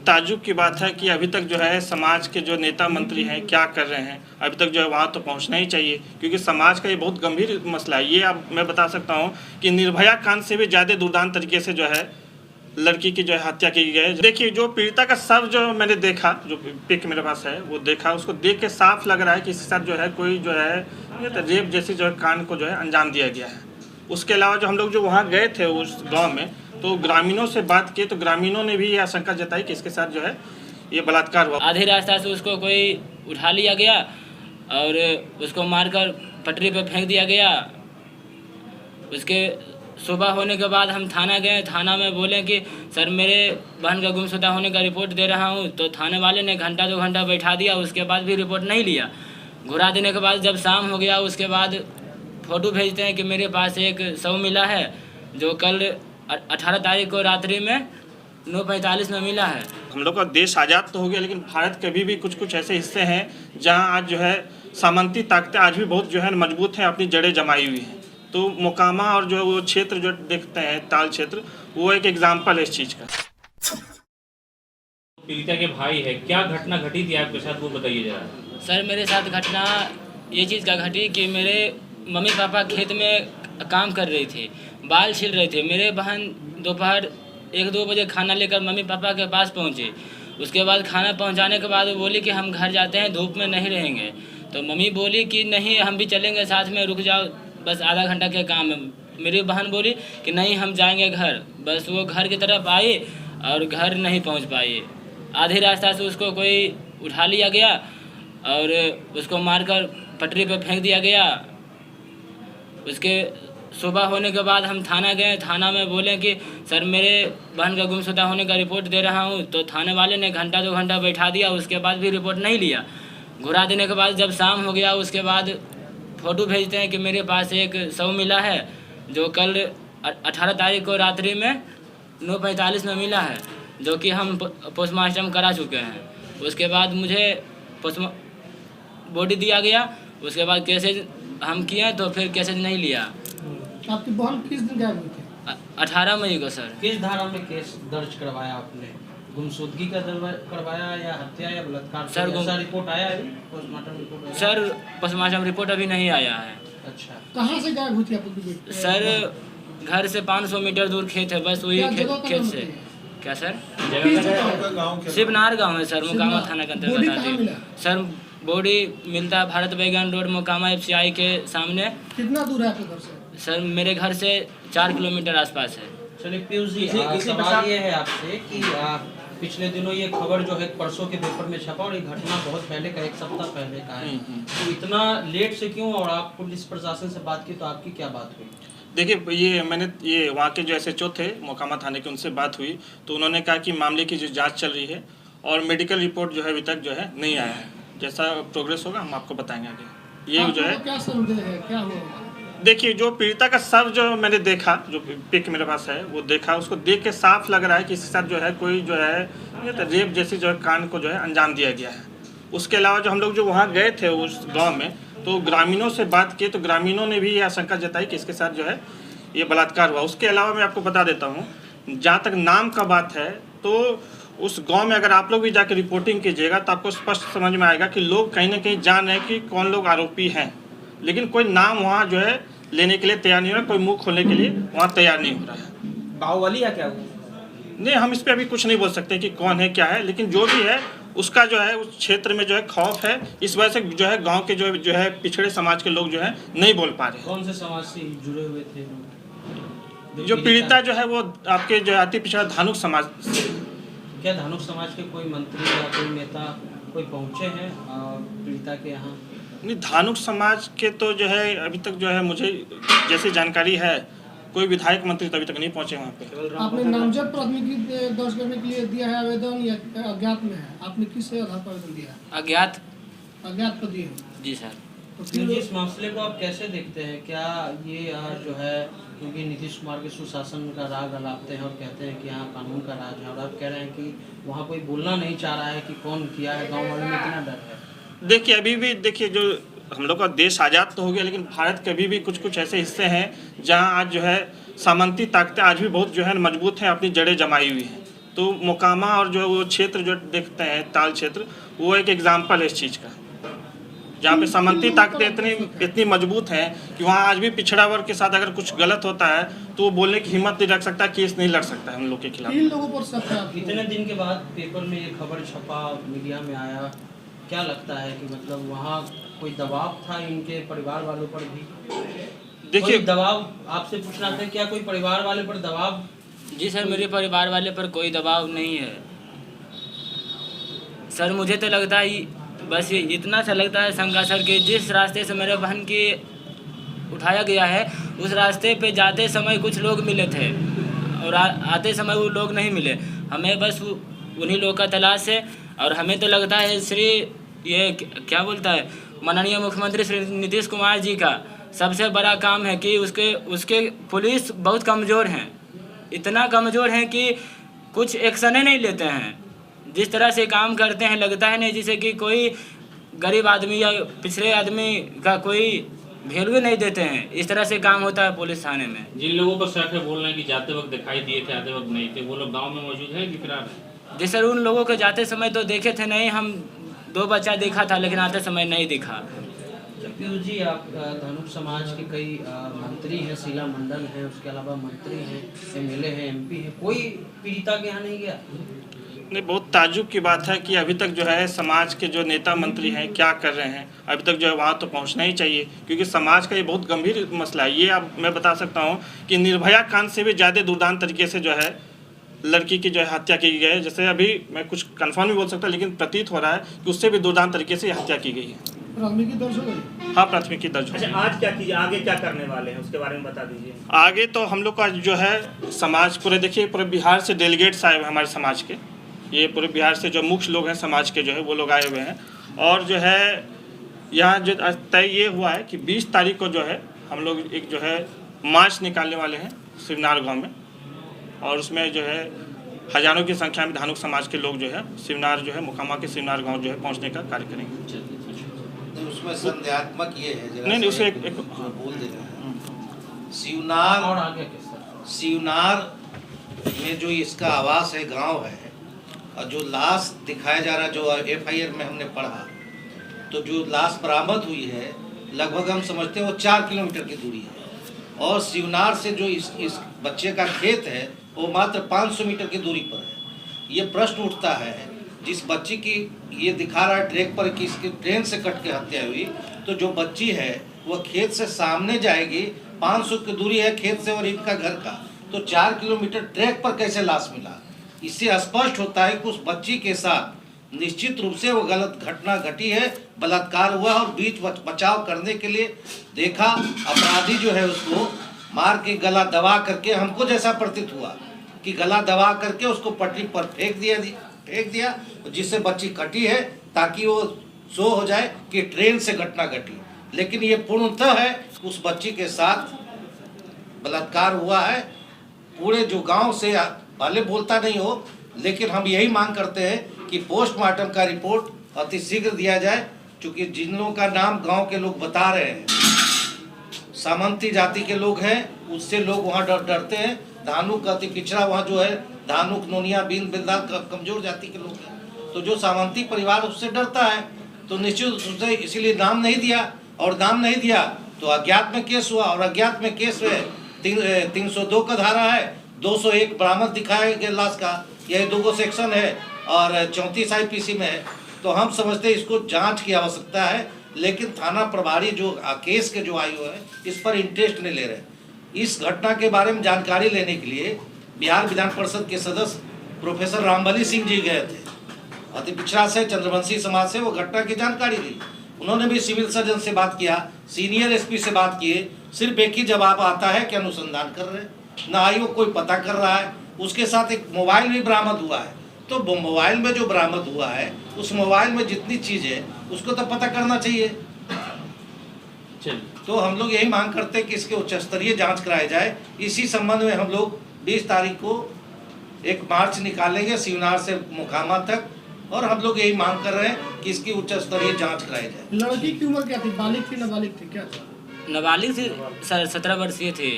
ताज्जुब की बात है कि अभी तक जो है समाज के जो नेता मंत्री हैं क्या कर रहे हैं। अभी तक जो है वहाँ तो पहुँचना ही चाहिए, क्योंकि समाज का ये बहुत गंभीर मसला है। ये अब मैं बता सकता हूँ कि निर्भया कांड से भी ज़्यादा दुर्दांत तरीके से जो है लड़की की जो है हत्या की गई है। देखिए, जो पीड़िता का शव जो मैंने देखा, जो पिक मेरे पास है वो देखा, उसको देख के साफ लग रहा है कि इसके साथ जो है कोई जो है रेप जैसी जो है कांड को जो है अंजाम दिया गया है। उसके अलावा जो हम लोग जो वहाँ गए थे उस गांव में, तो ग्रामीणों से बात की तो ग्रामीणों ने भी ये आशंका जताई कि इसके साथ जो है ये बलात्कार हुआ। आधे रास्ता से उसको कोई उठा लिया गया और उसको मारकर पटरी पे फेंक दिया गया। उसके सुबह होने के बाद हम थाना गए। थाना में बोले कि सर मेरे बहन का गुमशुदा होने का रिपोर्ट दे रहा हूँ, तो थाने वाले ने घंटा 2 घंटा बैठा दिया। उसके बाद भी रिपोर्ट नहीं लिया। घुरा देने के बाद जब शाम हो गया, उसके बाद फ़ोटो भेजते हैं कि मेरे पास एक शव मिला है जो कल 18 तारीख को रात्रि में 9:45 में मिला है। हम लोग का देश आज़ाद तो हो गया, लेकिन भारत के भी कुछ कुछ ऐसे हिस्से हैं जहाँ आज जो है सामंती ताकतें आज भी बहुत जो है मजबूत हैं, अपनी जड़ें जमाई हुई हैं। तो मोकामा और जो वो क्षेत्र जो देखते हैं ताल क्षेत्र, वो एक एग्जाम्पल है इस चीज़ का। पीड़िता के भाई है, क्या घटना घटी थी आपके साथ वो बताइए जरा। सर मेरे साथ घटना ये चीज़ का घटी कि मेरे मम्मी पापा खेत में काम कर रही थी, बाल छील रहे थे। मेरे बहन दोपहर 1-2 बजे खाना लेकर मम्मी पापा के पास पहुँचे। उसके बाद खाना पहुँचाने के बाद वो बोली कि हम घर जाते हैं, धूप में नहीं रहेंगे। तो मम्मी बोली कि नहीं हम भी चलेंगे साथ में, रुक जाओ, बस आधा घंटा के काम है। मेरी बहन बोली कि नहीं हम जाएंगे घर। बस वो घर की तरफ आई और घर नहीं पहुँच पाई। आधे रास्ता से उसको कोई उठा लिया गया और उसको मारकर पटरी पे फेंक दिया गया। उसके सुबह होने के बाद हम थाना गए। थाना में बोले कि सर मेरे बहन का गुमशुदा होने का रिपोर्ट दे रहा हूँ, तो थाने वाले ने घंटा 2 घंटा बैठा दिया। उसके बाद भी रिपोर्ट नहीं लिया। घुरा देने के बाद जब शाम हो गया, उसके बाद फ़ोटो भेजते हैं कि मेरे पास एक शव मिला है जो कल 18 तारीख को रात्रि में 9:45 में मिला है, जो कि हम पोस्टमार्टम करा चुके हैं। उसके बाद मुझे बॉडी दिया गया। उसके बाद केसेज हम किए तो फिर केसेज नहीं लिया। आपकी बहन किस दिन गायब हुई थी? 18 मई को सर। किस धारा में केस दर्ज करवाया आपने? गुमशुदगी का करवाया या हत्या या बलात्कार? सर ऐसा रिपोर्ट आया है? पोस्टमार्टम रिपोर्ट आया? सर पोस्टमार्टम रिपोर्ट अभी नहीं आया है। अच्छा, कहाँ से गायब हुई थी आपकी बेटी? सर घर से 500 मीटर दूर खेत है, बस वही क्या जगह का खेत नाम से। बताइए? क्या सर? किस जगह का? शिवनार गांव है सर, मोकामा थाना के बॉडी अंतर्गत कहाँ आती मिला? है। सर बॉडी मिलता है भारत बैगन रोड मोकामा FCI के सामने। कितना दूर है आपके घर से? सर मेरे घर से 4 किलोमीटर आसपास है। चलिए पीयूष जी, सवाल ये है आपसे कि पिछले दिनों ये खबर जो है परसों के पेपर में छपा और ये घटना बहुत पहले का 1 सप्ताह पहले का है, तो इतना लेट से क्यों? और आप पुलिस प्रशासन से बात की तो आपकी क्या बात हुई? देखिए, ये वहाँ के जो SHO थे मोकामा थाने के, उनसे बात हुई तो उन्होंने कहा कि मामले की जो जांच चल रही है और मेडिकल रिपोर्ट जो है अभी तक जो है नहीं आया है। जैसा प्रोग्रेस होगा हम आपको बताएंगे आगे। ये जो है क्या संदेह है, क्या हुआ? देखिए, जो पीड़िता का शव जो मैंने देखा, जो पिक मेरे पास है वो देखा, उसको देख के साफ लग रहा है कि इसके साथ जो है कोई जो है रेप जैसी जो है कांड को जो है अंजाम दिया गया है। उसके अलावा जो हम लोग जो वहाँ गए थे उस गांव में, तो ग्रामीणों से बात की तो ग्रामीणों ने भी ये आशंका जताई कि इसके साथ जो है ये बलात्कार हुआ। उसके अलावा मैं आपको बता देता हूँ, जहाँ तक नाम का बात है, तो उस गांव में अगर आप लोग भी जाकर रिपोर्टिंग कीजिएगा तो आपको स्पष्ट समझ में आएगा कि लोग कहीं ना कहीं जान रहे हैं कि कौन लोग आरोपी हैं, लेकिन कोई नाम वहाँ जो है लेने के लिए तैयार नहीं हो रहा, कोई मुंह खोलने के लिए वहाँ तैयार नहीं हो रहा है। बाहुबली या क्या? नहीं, हम इस पर अभी कुछ नहीं बोल सकते कि कौन है क्या है, लेकिन जो भी है उसका जो है उस क्षेत्र में जो है खौफ है। इस वजह से जो है गांव के जो है पिछड़े समाज के लोग जो है नहीं बोल पा रहे। कौन से समाज से जुड़े हुए थे? जो पीड़िता जो है वो आपके जो अति पिछड़ा धानुक समाज से। क्या धानुक समाज के कोई मंत्री या कोई नेता कोई पहुंचे हैं पीड़िता के यहाँ? नहीं, धानुक समाज के तो जो है अभी तक जो है मुझे जैसी जानकारी है कोई विधायक मंत्री तो अभी तक नहीं पहुंचे वहाँ पे। आपने नामजद प्राथमिकी दर्ज करने के लिए दिया है आवेदन या अज्ञात में है? आपने किस आधार पर आवेदन दिया है? अज्ञात पर दिए हैं। जी सर। तो फिर इस मसले को आप कैसे देखते हैं? क्या ये जो है, क्योंकि नीतीश कुमार के सुशासन का राग अलापते हैं और कहते हैं कि यहाँ कानून का राज है, और आप कह रहे हैं कि वहाँ कोई बोलना नहीं चाह रहा है कि कौन किया है, गाँव वालों में इतना डर है? देखिए, अभी भी देखिए, जो हम लोग का देश आज़ाद तो हो गया, लेकिन भारत के अभी भी कुछ कुछ ऐसे हिस्से हैं जहाँ आज जो है सामंती ताकतें आज भी बहुत जो है मजबूत हैं, अपनी जड़ें जमाई हुई हैं। तो मोकामा और जो वो क्षेत्र जो देखते हैं ताल क्षेत्र, वो एक एग्जाम्पल है इस चीज़ का, जहाँ पे सामंती ताकतें इतनी मजबूत हैं कि वहाँ आज भी पिछड़ा वर्ग के साथ अगर कुछ गलत होता है तो वो बोलने की हिम्मत नहीं रख सकता, केस नहीं लड़ सकता है उन लोग के खिलाफ। 3 लोगों पर शक है आपको। इतने दिन के बाद पेपर में ये खबर छपा, मीडिया में आया, क्या लगता है कि मतलब वहाँ कोई दबाव था इनके परिवार वालों पर भी? देखिए कोई दबाव, आपसे पूछना था क्या कोई परिवार वाले पर दबाव? जी सर, मेरे परिवार वाले पर कोई दबाव नहीं है सर। मुझे तो लगता है बस ये इतना सा लगता है शंका सर कि जिस रास्ते से मेरे बहन की उठाया गया है उस रास्ते पे जाते समय कुछ लोग मिले थे और आते समय वो लोग नहीं मिले। हमें बस उन्हीं लोग का तलाश है और हमें तो लगता है ये क्या बोलता है माननीय मुख्यमंत्री श्री नीतीश कुमार जी का सबसे बड़ा काम है कि उसके पुलिस बहुत कमज़ोर हैं, इतना कमज़ोर हैं कि कुछ एक्शने नहीं लेते हैं। जिस तरह से काम करते हैं लगता है नहीं जैसे कि कोई गरीब आदमी या पिछड़े आदमी का कोई वैल्यू नहीं देते हैं। इस तरह से काम होता है पुलिस थाने में। जिन लोगों पर शक है बोल रहे हैं कि जाते वक्त दिखाई दिए थे, आते वक्त नहीं थे, वो लोग गांव में मौजूद है कि फिर? जी सर, उन लोगों को जाते समय तो देखे थे नहीं, हम 2 बच्चा देखा था लेकिन आते समय नहीं दिखा। पीयूष जी, आप धनुष समाज के कई मंत्री हैं, शीला मंडल है, उसके अलावा मंत्री हैं, MLA हैं, MP हैं, कोई पीड़िता के यहाँ नहीं गया? नहीं, बहुत ताज्जुब की बात है कि अभी तक जो है समाज के जो नेता मंत्री हैं क्या कर रहे हैं, अभी तक जो है वहाँ तो पहुँचना ही चाहिए, क्योंकि समाज का ये बहुत गंभीर मसला है। ये अब मैं बता सकता हूँ कि निर्भया कांड से भी ज़्यादा दुर्दांत तरीके से जो है लड़की की जो है हत्या की गई है। जैसे अभी मैं कुछ कन्फर्म नहीं बोल सकता लेकिन प्रतीत हो रहा है कि उससे भी दुर्दांत तरीके से हत्या की गई है। प्राथमिकी दर्ज हो गई? हाँ, प्राथमिकी दर्ज हो गई। अच्छा, आज क्या कीजिए, आगे क्या करने वाले हैं उसके बारे में बता दीजिए। आगे तो हम लोग का जो है समाज पूरे, देखिए पूरे बिहार से डेलीगेट्स आए हुए हैं हमारे समाज के, ये पूरे बिहार से जो मुख्य लोग हैं समाज के जो है वो लोग आए हुए हैं। और जो है यहाँ जो तय ये हुआ है कि 20 तारीख को जो है हम लोग एक जो है मार्च निकालने वाले हैं शिवनार गांव में, और उसमें जो है हजारों की संख्या में धानुक समाज के लोग जो है शिवनार जो है मोकामा के शिवनार गांव जो है पहुंचने का कार्य करेंगे। उसमें संदेहात्मक ये है, नहीं, उसे एक बोल दे रहे हैं शिवनार और आगे किस तरह? शिवनार में जो इसका आवास है, गांव है, और जो लाश दिखाया जा रहा, जो FIR में हमने पढ़ा, तो जो लाश बरामद हुई है लगभग हम समझते हैं वो 4 किलोमीटर की दूरी है, और शिवनार से जो इस बच्चे का खेत है वो मात्र 500 मीटर की दूरी पर है। ये प्रश्न उठता है, जिस बच्ची की ये दिखा रहा है ट्रैक पर कि इसकी ट्रेन से कट के हत्या हुई, तो जो बच्ची है वह खेत से सामने जाएगी, 500 की दूरी है खेत से और इनका घर का, तो 4 किलोमीटर ट्रैक पर कैसे लाश मिला? इससे स्पष्ट होता है कि उस बच्ची के साथ निश्चित रूप से वो गलत घटना घटी है, बलात्कार हुआ, और बीच बचाव करने के लिए देखा अपराधी जो है उसको मार के गला दबा करके, हमको जैसा प्रतीत हुआ कि गला दबा करके उसको पटरी पर फेंक दिया जिससे बच्ची कटी है, ताकि वो शो हो जाए कि ट्रेन से घटना घटी। लेकिन ये पूर्णतः है उस बच्ची के साथ बलात्कार हुआ है। पूरे जो गांव से भले बोलता नहीं हो, लेकिन हम यही मांग करते हैं कि पोस्टमार्टम का रिपोर्ट अतिशीघ्र दिया जाए, क्योंकि जिन लोगों का नाम गांव के लोग बता रहे हैं सामंती जाति के लोग हैं, उससे लोग वहाँ डरते हैं। धानुक अति पिछड़ा वहाँ जो है धानुक, नोनिया, बीन, बिंदाल कमजोर जाति के लोग हैं, तो जो सामंती परिवार उससे डरता है, तो निश्चित रूप से इसीलिए नाम नहीं दिया, और नाम नहीं दिया तो अज्ञात में केस हुआ, और अज्ञात में केस में 302 का धारा है, 201 बरामद दिखाया गया लाश का, यह 2 सेक्शन है, और 34 IPC में है। तो हम समझते हैं इसको जांच की आवश्यकता है, लेकिन थाना प्रभारी जो केस के जो आयु है इस पर इंटरेस्ट नहीं ले रहे। इस घटना के बारे में जानकारी लेने के लिए बिहार विधान परिषद के सदस्य प्रोफेसर रामबली सिंह जी गए थे, अति पिछड़ा से, चंद्रवंशी समाज से, वो घटना की जानकारी ली। उन्होंने भी सिविल सर्जन से बात किया, सीनियर SP से बात किए, सिर्फ एक ही जवाब आता है कि अनुसंधान कर रहे हैं, ना आयोग कोई पता कर रहा है। उसके साथ एक मोबाइल भी बरामद हुआ है, तो मोबाइल में जो बरामद हुआ है उस मोबाइल में जितनी चीज़ है उसको तो पता करना चाहिए। तो हम लोग यही मांग करते हैं कि इसके उच्च स्तरीय जाँच कराई जाए। इसी संबंध में हम लोग 20 तारीख को एक मार्च निकालेंगे शिवनार से मोकामा तक, और हम लोग यही मांग कर रहे हैं कि इसकी उच्च स्तरीय जांच कराई जाए। लड़की की उम्र क्या थी? बालिग थी, नाबालिग थी, क्या था? नाबालिग थी, 17 वर्षीय थे।